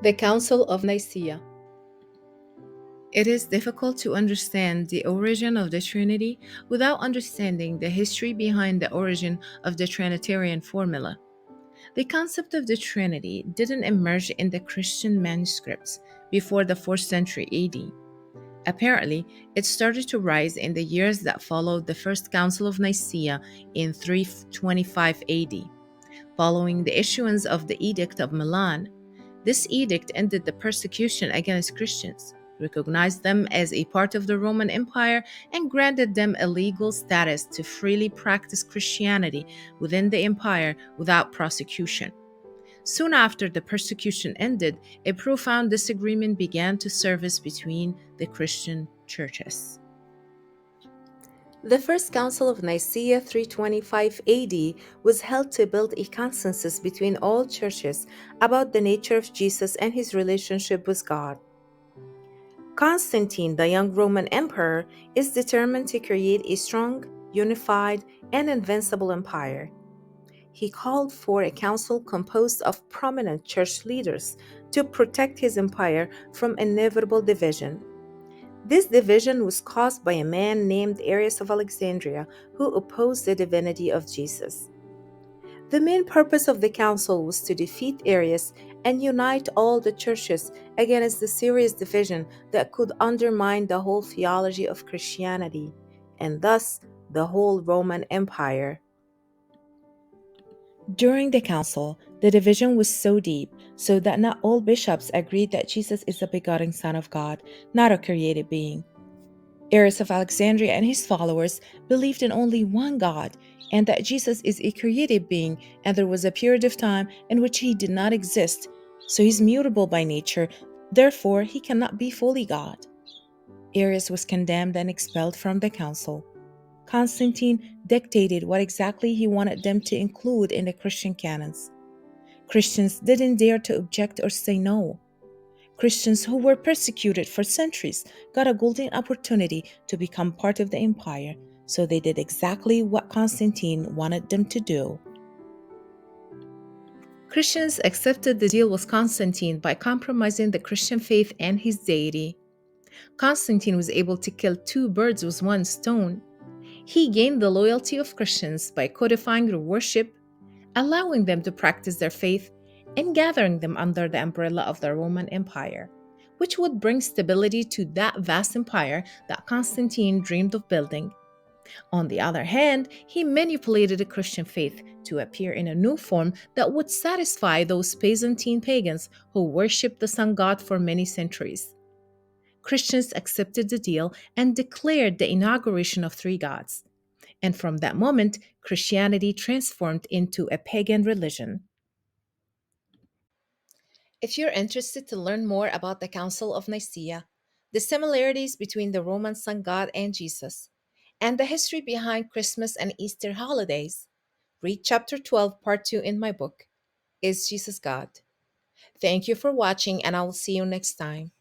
The Council of Nicaea. It is difficult to understand the origin of the Trinity without understanding the history behind the origin of the Trinitarian formula. The concept of the Trinity didn't emerge in the Christian manuscripts before the 4th century AD. Apparently, it started to rise in the years that followed the First Council of Nicaea in 325 AD. Following the issuance of the Edict of Milan, this edict ended the persecution against Christians, recognized them as a part of the Roman Empire, and granted them a legal status to freely practice Christianity within the empire without prosecution. Soon after the persecution ended, a profound disagreement began to surface between the Christian churches. The First Council of Nicaea 325 AD was held to build a consensus between all churches about the nature of Jesus and his relationship with God. Constantine, the young Roman emperor, is determined to create a strong, unified, and invincible empire. He called for a council composed of prominent church leaders to protect his empire from inevitable division. This division was caused by a man named Arius of Alexandria who opposed the divinity of Jesus. The main purpose of the council was to defeat Arius and unite all the churches against the serious division that could undermine the whole theology of Christianity, and thus the whole Roman Empire. During the council, the division was so deep so that not all bishops agreed that Jesus is the begotten Son of God, not a created being. Arius of Alexandria and his followers believed in only one God and that Jesus is a created being and there was a period of time in which he did not exist, so he's mutable by nature, therefore he cannot be fully God. Arius was condemned and expelled from the council. Constantine dictated what exactly he wanted them to include in the Christian canons. Christians didn't dare to object or say no. Christians who were persecuted for centuries got a golden opportunity to become part of the empire, so they did exactly what Constantine wanted them to do. Christians accepted the deal with Constantine by compromising the Christian faith and his deity. Constantine was able to kill two birds with one stone. He gained the loyalty of Christians by codifying their worship, allowing them to practice their faith, and gathering them under the umbrella of the Roman Empire, which would bring stability to that vast empire that Constantine dreamed of building. On the other hand, he manipulated the Christian faith to appear in a new form that would satisfy those Byzantine pagans who worshipped the sun god for many centuries. Christians accepted the deal and declared the inauguration of three gods. And from that moment, Christianity transformed into a pagan religion. If you're interested to learn more about the Council of Nicaea, the similarities between the Roman sun god and Jesus, and the history behind Christmas and Easter holidays, read Chapter 12, Part 2 in my book, Is Jesus God? Thank you for watching, and I will see you next time.